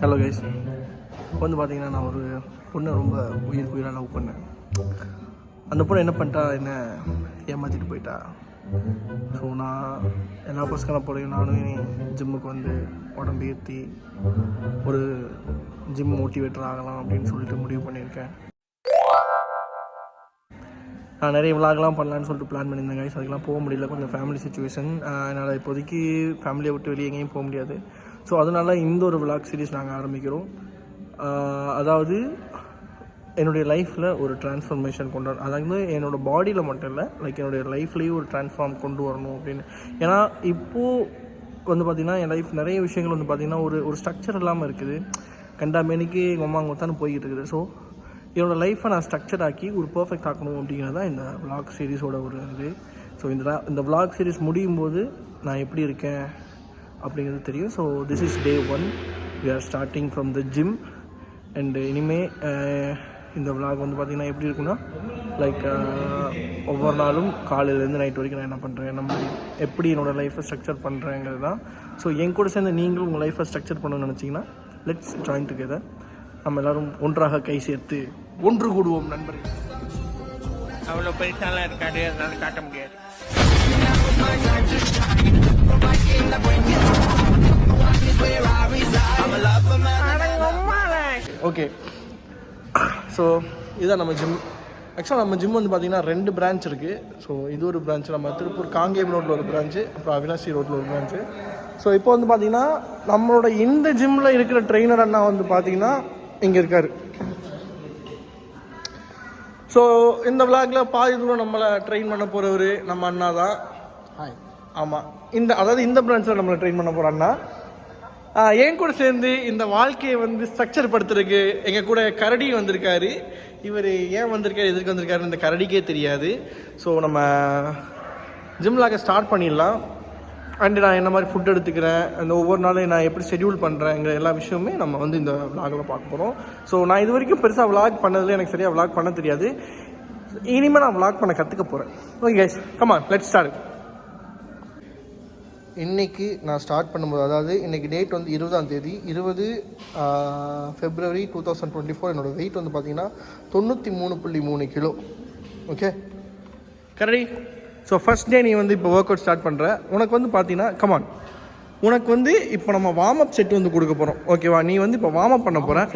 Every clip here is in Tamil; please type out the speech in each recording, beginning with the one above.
ஹலோ கைஸ், இப்போ வந்து பார்த்தீங்கன்னா நான் ஒரு பொண்ணை ரொம்ப உயிராக லவ் பண்ணேன். அந்த பொண்ணு என்ன பண்ணிட்டா, என்ன ஏமாற்றிட்டு போயிட்டா. ஸோ நான் எல்லா பசங்களை போலையும் நானும் ஜிம்முக்கு வந்து உடம்பு ஏற்றி ஒரு ஜிம் மோட்டிவேட்டர் ஆகலாம் அப்படின்னு சொல்லிட்டு முடிவு பண்ணியிருக்கேன். நான் நிறைய விளாக்லாம் பண்ணலான்னு சொல்லிட்டு பிளான் பண்ணியிருந்தேன் கைஸ். அதுக்கெலாம் போக முடியல, கொஞ்சம் ஃபேமிலி சுச்சுவேஷன். என்னால் இப்போதைக்கு ஃபேமிலியை விட்டு வெளியே எங்கேயும் போக முடியாது. ஸோ அதனால் இந்த ஒரு விளாக் சீரீஸ் நாங்கள் ஆரம்பிக்கிறோம். அதாவது என்னுடைய லைஃப்பில் ஒரு ட்ரான்ஸ்ஃபர்மேஷன் கொண்டு வரணும். அதாவது என்னோடய பாடியில் மட்டும் இல்லை, லைக் என்னுடைய லைஃப்லேயும் ஒரு ட்ரான்ஸ்ஃபார்ம் கொண்டு வரணும் அப்படின்னு. ஏன்னா இப்போது வந்து பார்த்திங்கன்னா என் லைஃப் நிறைய விஷயங்கள் வந்து பார்த்திங்கன்னா ஒரு ஸ்ட்ரக்சர் இல்லாமல் இருக்குது. கண்டாமேனிக்கு எங்கள் அம்மா அங்கே தான் போய்கிட்டு இருக்குது. ஸோ என்னோடய லைஃப்பை நான் ஸ்ட்ரக்சர் ஆக்கி ஒரு பர்ஃபெக்ட் ஆக்கணும் அப்படிங்கிறது தான் இந்த விளாக் சீரீஸோட ஒரு இது. ஸோ இந்த விளாக் சீரீஸ் முடியும் போது நான் எப்படி இருக்கேன் அப்படிங்கிறது தெரியும். So this is day 1. We are starting from the gym. And இனிமேல் இந்த விளாக் வந்து பார்த்திங்கன்னா எப்படி இருக்குன்னா, லைக் ஒவ்வொரு நாளும் காலையிலேருந்து நைட் வரைக்கும் நான் என்ன பண்ணுறேன், நம்ம எப்படி என்னோடய லைஃப்பை ஸ்ட்ரக்சர் பண்ணுறேங்கிறது தான். ஸோ என் கூட சேர்ந்து நீங்களும் உங்கள் லைஃப்பை ஸ்ட்ரக்சர் பண்ணணும்னு நினச்சிங்கன்னா லெட்ஸ் ஜாயின் டுகெதர். நம்ம எல்லோரும் ஒன்றாக கை சேர்த்து ஒன்று கூடுவோம் நண்பர்கள். அவ்வளோ பெருசாலாம் இருக்காது, அதனால காட்ட முடியாது. ஓகே, ஸோ இதுதான் நம்ம ஜிம். ஆக்சுவலாக நம்ம ஜிம் வந்து பார்த்திங்கன்னா 2 பிரான்ச் இருக்குது. ஸோ இது ஒரு பிரான்ச், நம்ம திருப்பூர் காங்கேயம் ரோட்டில் ஒரு பிரான்ச்சு, அப்புறம் அவினாசி ரோட்டில் ஒரு பிரான்ச்சு. ஸோ இப்போ வந்து பார்த்திங்கன்னா நம்மளோட இந்த ஜிம்மில் இருக்கிற ட்ரெயினர் அண்ணா வந்து பார்த்திங்கன்னா இங்கே இருக்கார். ஸோ இந்த விளாகில் பாதி தூரம் நம்மளை ட்ரெயின் பண்ண போகிறவர் நம்ம அண்ணா தான். ஆமாம், அதாவது இந்த பிரான்ச்சில் நம்மளை ட்ரெயின் பண்ண போகிற அண்ணா. என் கூட சேர்ந்து இந்த வாழ்க்கையை வந்து ஸ்ட்ரக்சர் படுத்துறதுக்கு எங்கள் கூட கரடி வந்திருக்காரு. இவர் ஏன் வந்திருக்காரு, எதுக்கு வந்திருக்காரு இந்த கரடிக்கே தெரியாது. ஸோ நம்ம ஜிம் விளாகை ஸ்டார்ட் பண்ணிடலாம். அண்டு நான் என்ன மாதிரி ஃபுட் எடுத்துக்கிறேன், அந்த ஒவ்வொரு நாளும் நான் எப்படி ஷெட்யூல் பண்ணுறேங்கிற எல்லா விஷயமுமே நம்ம வந்து இந்த விளாகில் பார்க்க போகிறோம். ஸோ நான் இது வரைக்கும் பெருசாக விளாக் பண்ணதில் எனக்கு சரியாக விளாக் பண்ண தெரியாது. இனிமேல் நான் விளாக் பண்ண கற்றுக்க போகிறேன். Okay guys, come on, let's start. இன்றைக்கி நான் ஸ்டார்ட் பண்ணும்போது, அதாவது இன்றைக்கி டேட் வந்து 20 ஃபெப்ரவரி 2024. என்னோடய வெயிட் வந்து பார்த்திங்கன்னா 93.3 கிலோ. ஓகே கரெக்டி. ஸோ ஃபஸ்ட் டே நீ வந்து இப்போ ஒர்க் அவுட் ஸ்டார்ட் பண்ணுற. உனக்கு வந்து பார்த்தீங்கன்னா கமான், உனக்கு வந்து இப்போ நம்ம வார்ம் அப் செட் வந்து கொடுக்க போகிறோம். ஓகேவா, நீ வந்து இப்போ வார்ம் அப் பண்ண போகிறேன்.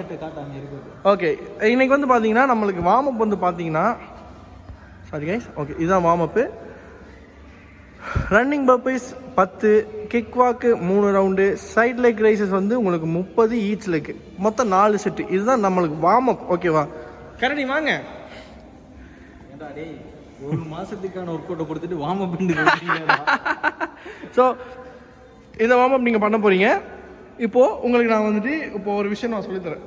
ஓகே, இன்றைக்கி வந்து பார்த்தீங்கன்னா நம்மளுக்கு வார்ம் அப் வந்து பார்த்தீங்கன்னா, சாரி கைஸ், ஓகே இதுதான் வார்ம் அப்பு. ரன்னிங் பர்பீஸ் 10, கிக் வாக்கு 3 ரவுண்டு, சைட் லெக் ரைசஸ் வந்து உங்களுக்கு 30 ஈச் லெக், மொத்தம் 4 செட்டு. இதுதான் நம்மளுக்கு வார்ம் அப். ஓகேவா கரெக்டி, வாங்க. ஒரு மாசத்துக்கான ஒர்க் அவுட்டை கொடுத்துட்டு வார்ம் அப். ஸோ இந்த வார்ம் அப் நீங்கள் பண்ண போகிறீங்க. இப்போது உங்களுக்கு நான் வந்துட்டு இப்போ ஒரு விஷயம் நான் சொல்லித்தரேன்.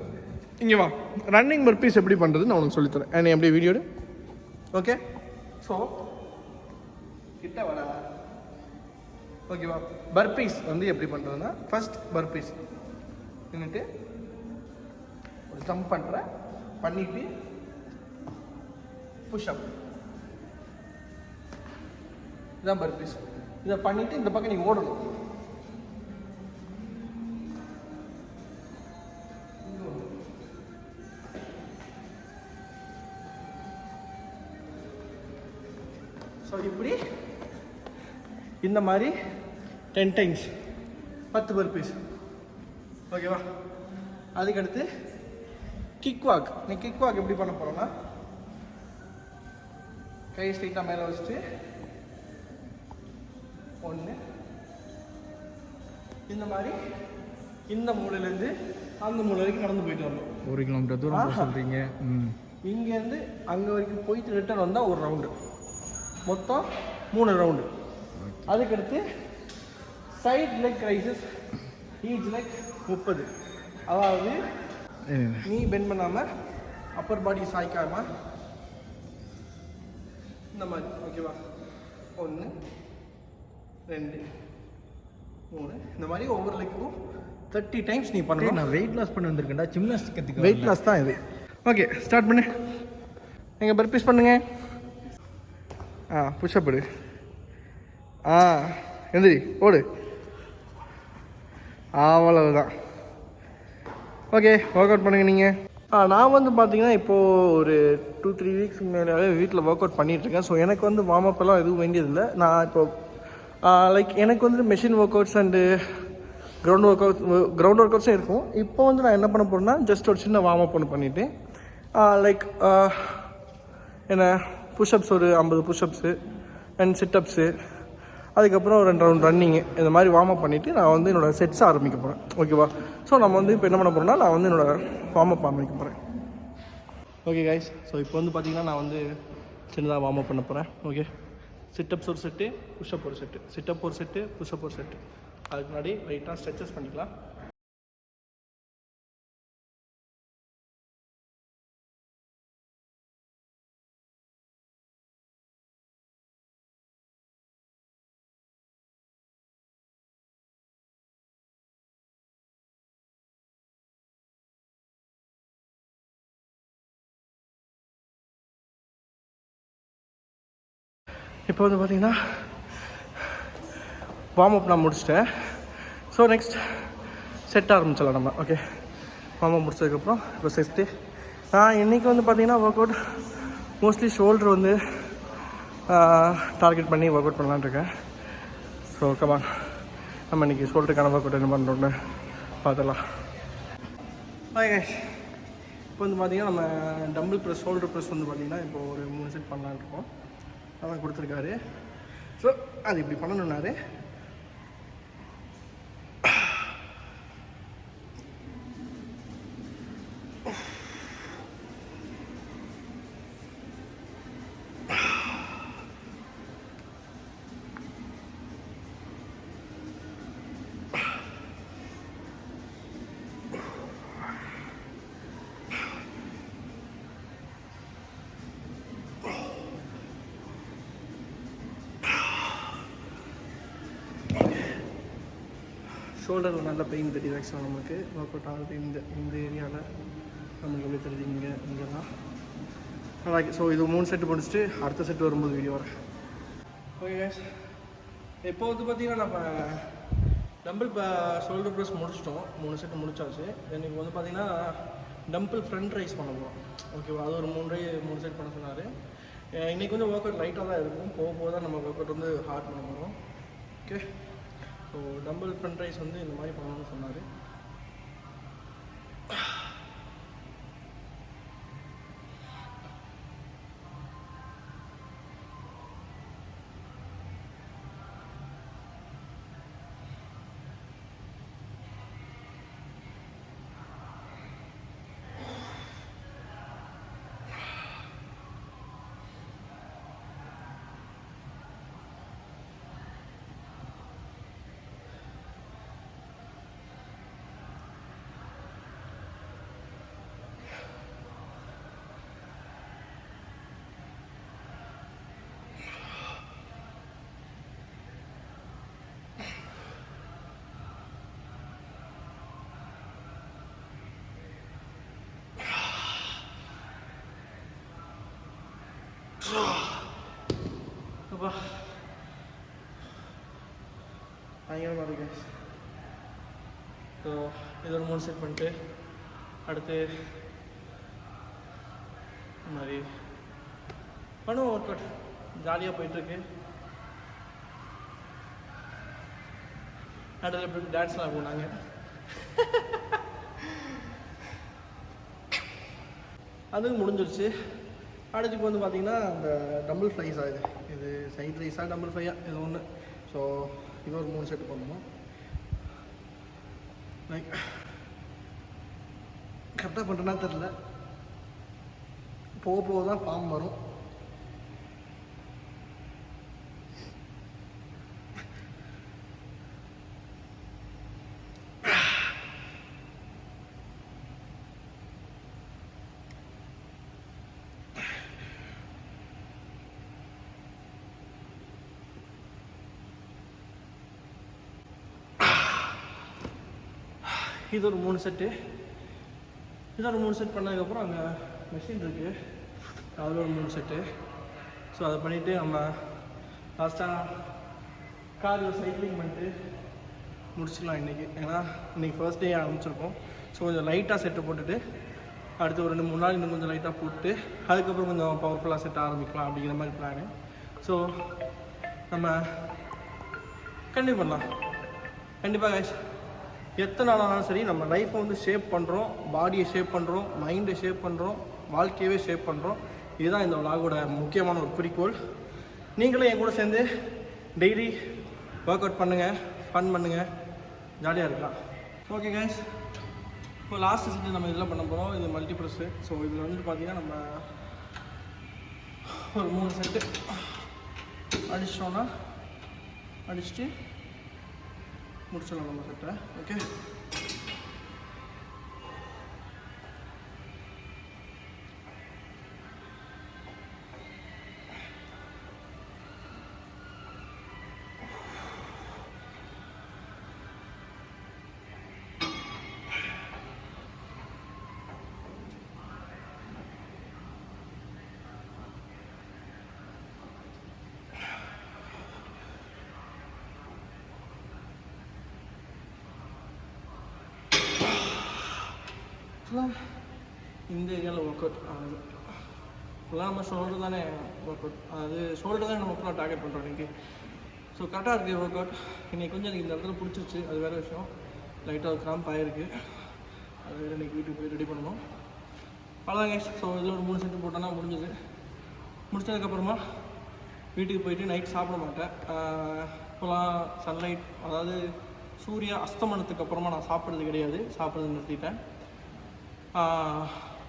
இங்கே வா, ரன்னிங் பர்பீஸ் எப்படி பண்ணுறது நான் உங்களுக்கு சொல்லித்தரேன். என்ன எப்படி வீடியோ. ஓகே, ஸோ கிட்ட வர. ஓகேவா, பர்பீஸ் வந்து எப்படி பண்ணுறதுன்னா, ஃபர்ஸ்ட் பர்பீஸ் நின்றுட்டு ஒரு ஜம்ப் பண்ணுற, பண்ணிவிட்டு புஷ்அப். இதுதான் பர்பீஸ். இதை பண்ணிவிட்டு இந்த பக்கம் நீங்கள் ஓடணும். ஸோ இப்படி இந்த மாதிரி 10 டைம்ஸ் 10 பர்பீஸ். ஓகேவா, அதுக்கடுத்து கிக் வாக். நீ கிக் வாக் எப்படி பண்ண போகிறோன்னா, கை ஸ்ட்ரைட்டாக மேலே வச்சுட்டு 1 இந்த மாதிரி இந்த மூலையிலேருந்து அந்த மூலை வரைக்கும் நடந்து போயிட்டு வரணும். 1 கிலோமீட்டர் தூரம் சொல்கிறீங்க. இங்கேருந்து அங்கே வரைக்கும் போயிட்டு ரிட்டர்ன் வந்தால் ஒரு ரவுண்டு, மொத்தம் 3 ரவுண்டு. அதுக்கடுத்து side leg raises, each leg 30. அதாவது நீ பெண்ட் பண்ணாமல் அப்பர் பாடி சாய்க்காமல் இந்த மாதிரி. ஓகேவா, 1 2 3 இந்த மாதிரி ஒவ்வொரு லெக்கும் 30 டைம்ஸ் நீ பண்ணணும். நான் வெயிட் லாஸ் பண்ணி வந்திருக்கேன்டா, ஜிம்னாஸ்டிக் கற்றுக்க. வெயிட் லாஸ் தான் இது. ஓகே ஸ்டார்ட் பண்ணு. நீங்கள் பர்பீஸ் பண்ணுங்க. புஷ்அப் எடு. எந்திரி, ஓடு. அவ்வளவுதான். ஓகே ஒர்க் அவுட் பண்ணுங்கள் நீங்கள். நான் வந்து பார்த்தீங்கன்னா இப்போது ஒரு 2-3 வீக்ஸ் மேலே வீட்டில் ஒர்க் அவுட் பண்ணிகிட்ருக்கேன். ஸோ எனக்கு வந்து வார்ம் அப் எல்லாம் எதுவும் வேண்டியதில்லை. நான் இப்போது லைக் எனக்கு வந்துட்டு machine workouts and ground ஒர்க் அவுட்ஸும் இருக்கும். இப்போ வந்து நான் என்ன பண்ண போகிறேன்னா ஜஸ்ட் ஒரு சின்ன வார்ம் அப் ஒன்று பண்ணிவிட்டு லைக் என்ன புஷ்அப்ஸ் ஒரு 50 புஷ்அப்ஸு அண்ட் சிட்டப்ஸு, அதுக்கப்புறம் 2 ரவுண்ட் ரன்னிங்கு, இந்த மாதிரி வார்ம் அப் பண்ணிவிட்டு நான் வந்து என்னோடய செட்ஸ் ஆரம்பிக்க போகிறேன். ஓகேவா? ஸோ நம்ம வந்து இப்போ என்ன பண்ண போகிறோம்னா நான் வந்து என்னோடய வார்ம் அப் ஆரம்பிக்க போகிறேன். ஓகே கைஸ், ஸோ இப்போ வந்து பார்த்திங்கன்னா நான் வந்து சின்னதாக வார்ம் அப் பண்ண போகிறேன். ஓகே, சிட்டப்ஸ் ஒரு செட்டு, புஷ்அப் ஒரு செட்டு, சிட்டப் ஒரு செட்டு, புஷ்அப் ஒரு செட்டு. அதுக்கு முன்னாடி லைட்டாக ஸ்ட்ரெச்சஸ் பண்ணிக்கலாம். இப்போ வந்து பார்த்திங்கன்னா வார்ம் அப் நான் முடிச்சிட்டேன். ஸோ நெக்ஸ்ட் செட் ஆரம்பிச்சிடலாம் நம்ம. ஓகே, வார்ம் அப் முடிச்சதுக்கப்புறம் இப்போ செட்டு. நான் இன்றைக்கி வந்து பார்த்திங்கன்னா ஒர்க் அவுட் மோஸ்ட்லி ஷோல்டர் வந்து டார்கெட் பண்ணி ஒர்க் அவுட் பண்ணலான்னு இருக்கேன். ஸோ கமான், நம்ம இன்றைக்கி ஷோல்டருக்கான ஒர்க் அவுட் என்ன பண்ணுறோன்னு பார்த்துடலாம். ஓகே, இப்போ வந்து பார்த்திங்கன்னா நம்ம டம்பிள் ப்ரெஸ், ஷோல்டர் ப்ரெஸ் வந்து பார்த்திங்கன்னா இப்போ ஒரு 3 செட் பண்ணலான்னு இருக்கோம். அதான் கொடுத்துருக்காரு. ஸோ அது இப்படி பண்ணணுன்னாரு. ஷோல்டரில் நல்ல பெயின் தெரியுது. ஆக்சுவலாக நமக்கு ஒர்க் அவுட் ஆகுது இந்த ஏரியாவில் நமக்கு எப்படி தெரியுது, இங்கெல்லாம் நல்லா. ஸோ இது 3 செட்டு முடிச்சுட்டு அடுத்த செட்டு வரும்போது வீடியோ வரேன். ஓகே கேஸ், இப்போ வந்து பார்த்திங்கன்னா நம்ம டம்பிள் ஷோல்டர் ப்ரெஸ் முடிச்சிட்டோம். 3 செட்டு முடிச்சாச்சு. தென் இப்போ வந்து பார்த்திங்கன்னா டம்பிள் ஃப்ரண்ட் ரைஸ் பண்ண போகிறோம். ஓகேவா? அது ஒரு 3 செட் பண்ண சொன்னார். இன்றைக்கி வந்து ஒர்க் அவுட் லைட்டாக தான் இருக்கும். போக தான் நம்ம ஒர்க் அவுட் வந்து ஹார்ட் பண்ண போகிறோம். Okay, so tumble front rice வந்து இந்த மாதிரி பண்ணணும்னு சொன்னார். அப்பா பயங்கரமாக இருக்கு. ஸோ இது ஒரு 3 செட் பண்ணிட்டு அடுத்து இந்த மாதிரி பண்ணுவோம். ஒர்க் அவுட் ஜாலியாக போயிட்டுருக்கு. நடுவில் எப்படி டான்ஸ்லாம் போனாங்க. அதுவும் முடிஞ்சிருச்சு. அடுத்துக்கு வந்து பார்த்திங்கன்னா அந்த டம்பிள் ஃப்ரைஸ் ஆகுது. இது சைட் ரைஸாக டம்பிள் ஃப்ரையாக இது ஒன்று. ஸோ இது ஒரு 3 செட்டு பண்ணணும். லைக் கரெக்டாக பண்ணுறேன்னா தெரில, போக தான் ஃபார்ம் வரும். இது ஒரு 3 செட்டு. இது ஒரு 3 செட் பண்ணதுக்கப்புறம் அங்கே மெஷின் இருக்குது, அதில் ஒரு 3 செட்டு. ஸோ அதை பண்ணிவிட்டு நம்ம லாஸ்ட்டாக காரில் சைக்கிளிங் பண்ணிட்டு முடிச்சிடலாம் இன்றைக்கி. ஏன்னா இன்றைக்கி ஃபர்ஸ்ட் டே ஆரம்பிச்சிருக்கோம். ஸோ கொஞ்சம் லைட்டாக செட்டு போட்டுட்டு அடுத்து ஒரு 2-3 நாள் இன்னும் கொஞ்சம் லைட்டாக போட்டு அதுக்கப்புறம் கொஞ்சம் பவர்ஃபுல்லாக செட் ஆரம்பிக்கலாம் அப்படிங்கிற மாதிரி பிளானு. ஸோ நம்ம கண்டிப்பாக பண்ணலாம். கண்டிப்பாக கைஸ், எத்தனை நாள் ஆனாலும் சரி நம்ம லைஃப்பை வந்து ஷேப் பண்ணுறோம், பாடியை ஷேப் பண்ணுறோம், மைண்டை ஷேப் பண்ணுறோம், வாழ்க்கையவே ஷேப் பண்ணுறோம். இதுதான் இந்த vlog-ஓட முக்கியமான ஒரு குறிக்கோள். நீங்களும் என் கூட சேர்ந்து டெய்லி ஒர்க் அவுட் பண்ணுங்கள், ஃபன் பண்ணுங்கள், ஜாலியாக இருக்கலாம். ஓகே கைஸ், இப்போ லாஸ்ட் செஞ்சு நம்ம இதில் பண்ண போகிறோம். இது மல்டி ப்ரெஸ்ஸு. ஸோ இதில் வந்துட்டு பார்த்தீங்கன்னா நம்ம ஒரு 3 செட்டு அடிச்சிட்டோன்னா அடிச்சுட்டு முடிச்சிடலாம் நம்ம செட்டை. ஓகே, இந்த ஏரியாவில் ஒர்க் அவுட் ஆகுது. ஃபுல்லாக நம்ம ஷோல்டர் தானே ஒர்க் அவுட், அது ஷோல்டர் தான் நம்ம ஃபுல்லாக டார்கெட் பண்ணுறோம் இன்றைக்கி. ஸோ கரெக்டாக இருக்குது ஒர்க் அவுட். இன்றைக்கி கொஞ்சம் எனக்கு இந்த இடத்துல பிடிச்சிருச்சு, அது வேறு விஷயம். லைட்டாக ஒரு கிராம்ப் ஆகிருக்கு, அது வேறு இன்றைக்கி வீட்டுக்கு போய் ரெடி பண்ணணும். அவ்வளோதான் கைஸ். ஸோ இதில் ஒரு 3 செட்டு போட்டோன்னா முடிஞ்சது. முடிச்சதுக்கப்புறமா வீட்டுக்கு போயிட்டு நைட் சாப்பிட மாட்டேன். இப்போலாம் சன்லைட், அதாவது சூரிய அஸ்தமனத்துக்கு அப்புறமா நான் சாப்பிட்றது கிடையாது, சாப்பிட்றது நிறுத்திட்டேன்.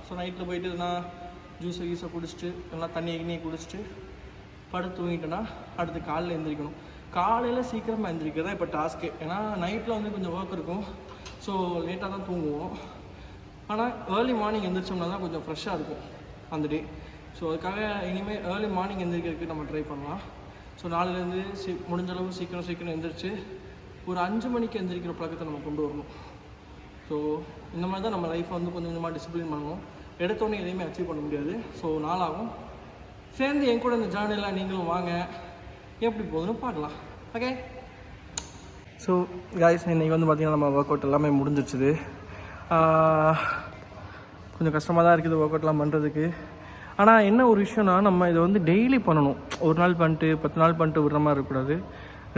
ஸோ நைட்டில் போயிட்டு நான் ஜூஸை குடிச்சிட்டு எல்லாம் தண்ணியை குடிச்சிட்டு படுத்து தூங்கிட்டேன்னா அடுத்து காலையில் எழுந்திரிக்கணும். காலையில் சீக்கிரமாக எழுந்திரிக்கிறதா இப்போ டாஸ்க்கு. ஏன்னா நைட்டில் வந்து கொஞ்சம் ஒர்க் இருக்கும், ஸோ லேட்டாக தான் தூங்குவோம். ஆனால் ஏர்லி மார்னிங் எழுந்திரிச்சோம்னா தான் கொஞ்சம் ஃப்ரெஷ்ஷாக இருக்கும் அந்த டே. ஸோ அதுக்காக இனிமேல் ஏர்லி மார்னிங் எழுந்திரிக்கிறதுக்கு நம்ம ட்ரை பண்ணலாம். ஸோ நாளையிலேருந்து முடிஞ்சளவு சீக்கிரம் எழுந்திரிச்சு ஒரு 5 மணிக்கு எழுந்திரிக்கிற பழக்கத்தை நம்ம கொண்டு வரணும். ஸோ இந்த மாதிரி தான் நம்ம லைஃப்பை வந்து கொஞ்சம் கொஞ்சமாக டிசிப்ளின் பண்ணணும். எடுத்தோடனே எதையுமே அச்சீவ் பண்ண முடியாது. ஸோ நாளாகும். சேர்ந்து என் கூட இந்த ஜேர்னியில் நீங்களும் வாங்க, எப்படி போகுதுன்னு பார்க்கலாம். ஓகே, ஸோ கைஸ், இன்றைக்கி வந்து பார்த்திங்கன்னா நம்ம ஒர்க் அவுட் எல்லாமே முடிஞ்சிடுச்சுது. கொஞ்சம் கஷ்டமாக தான் இருக்குது ஒர்க் அவுட்லாம் பண்ணுறதுக்கு. ஆனால் என்ன ஒரு விஷயம்னா, நம்ம இதை வந்து டெய்லி பண்ணணும். ஒரு நாள் பண்ணிட்டு 10 நாள் பண்ணிட்டு விடுற மாதிரி இருக்கக்கூடாது.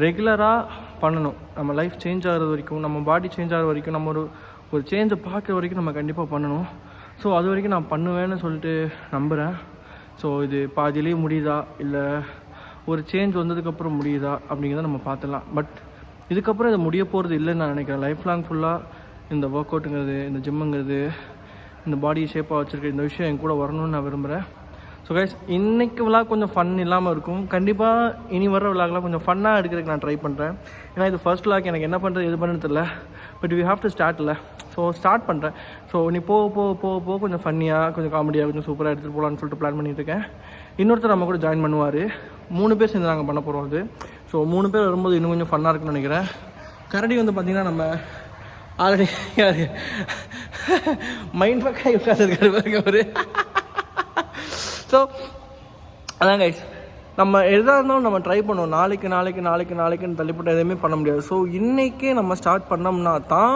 ரெகுலராக பண்ணணும். நம்ம லைஃப் சேஞ்ச் ஆகிறது வரைக்கும், நம்ம பாடி சேஞ்ச் ஆகிற வரைக்கும், நம்ம ஒரு சேஞ்சை பார்க்குற வரைக்கும் நம்ம கண்டிப்பாக பண்ணணும். ஸோ அது வரைக்கும் நான் பண்ணுவேன்னு சொல்லிட்டு நம்புகிறேன். ஸோ இது பாதியிலேயே முடியுதா இல்லை ஒரு சேஞ்ச் வந்ததுக்கப்புறம் முடியுதா அப்படிங்கிறத நம்ம பார்த்துடலாம். பட் இதுக்கப்புறம் இதை முடிய போகிறது இல்லைன்னு நான் நினைக்கிறேன். லைஃப் லாங் ஃபுல்லாக இந்த ஒர்க் அவுட்டுங்கிறது, இந்த ஜிம்முங்கிறது, இந்த பாடி ஷேப்பாக வச்சுருக்க இந்த விஷயம் என் கூட வரணும்னு நான் விரும்புகிறேன். ஸோ கைஸ், இன்றைக்கி விளாக் கொஞ்சம் ஃபன் இல்லாமல் இருக்கும். கண்டிப்பாக இனி வர விளாக்லாம் கொஞ்சம் ஃபன்னாக எடுக்கிறதுக்கு நான் ட்ரை பண்ணுறேன். ஏன்னா இது ஃபர்ஸ்ட் விளாக், எனக்கு என்ன பண்ணுறது எது பண்ணுறது தெரியல. But we have to start இல்லை. ஸோ ஸ்டார்ட் பண்ணுறேன். ஸோ நீ போக கொஞ்சம் ஃபன்னியாக, கொஞ்சம் காமெடியாக, கொஞ்சம் சூப்பராக எடுத்துகிட்டு போகலான்னு சொல்லிட்டு பிளான் பண்ணிகிட்டு இருக்கேன். இன்னொருத்தர் நம்ம கூட ஜாயின் பண்ணுவார். 3 பேர் சேர்ந்து நாங்கள் பண்ண போகிறோம் அது. ஸோ 3 பேர் வரும்போது இன்னும் கொஞ்சம் ஃபன்னாக இருக்குன்னு நினைக்கிறேன். கரடி வந்து பார்த்திங்கன்னா நம்ம ஆல்ரெடி மைண்ட் பக்கம் உட்காந்துருக்காரு பாருங்க அவர். ஸோ அதான் கைஸ், நம்ம எதாக இருந்தாலும் நம்ம ட்ரை பண்ணுவோம். நாளைக்குன்னு தள்ளிப்பட்டு எதுவுமே பண்ண முடியாது. ஸோ இன்றைக்கே நம்ம ஸ்டார்ட் பண்ணோம்னா தான்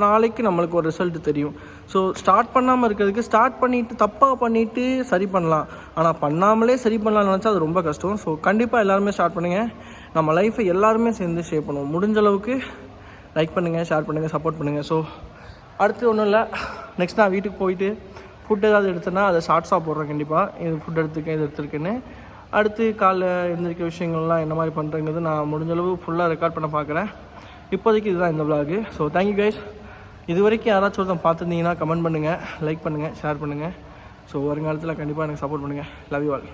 நாளைக்கு நம்மளுக்கு ஒரு ரிசல்ட் தெரியும். ஸோ ஸ்டார்ட் பண்ணாமல் இருக்கிறதுக்கு, ஸ்டார்ட் பண்ணிவிட்டு தப்பாக பண்ணிவிட்டு சரி பண்ணலாம், ஆனால் பண்ணாமலே சரி பண்ணலாம்னு நினச்சா அது ரொம்ப கஷ்டம். ஸோ கண்டிப்பாக எல்லாருமே ஸ்டார்ட் பண்ணுங்கள். நம்ம லைஃப்பை எல்லாருமே சேர்ந்து ஷேர் பண்ணுவோம். முடிஞ்ச அளவுக்கு லைக் பண்ணுங்கள், ஷேர் பண்ணுங்கள், சப்போர்ட் பண்ணுங்கள். ஸோ அடுத்து ஒன்றும் இல்லை, நெக்ஸ்ட் நான் வீட்டுக்கு போயிட்டு ஃபுட் ஏதாவது எடுத்தேன்னா அதை ஷார்ட்ஸாக போடுறேன். கண்டிப்பாக இது ஃபுட் எடுத்துருக்கேன், இது எடுத்துருக்கேன்னு. அடுத்து காலைல எழுந்திரிக்க விஷயங்கள்லாம் என்ன மாதிரி பண்ணுறேங்கிறது நான் முடிஞ்சளவு ஃபுல்லாக ரெக்கார்ட் பண்ண பார்க்குறேன். இப்போதைக்கு இதுதான் இந்த vlog. So thank you guys. இது வரைக்கும் யாராச்சும் ஒருத்தன் பார்த்துருந்தீங்கன்னா கமெண்ட் பண்ணுங்கள், லைக் பண்ணுங்கள், ஷேர் பண்ணுங்கள். ஸோ வருங்காலத்தில் கண்டிப்பாக எனக்கு சப்போர்ட் பண்ணுங்கள். Love you all.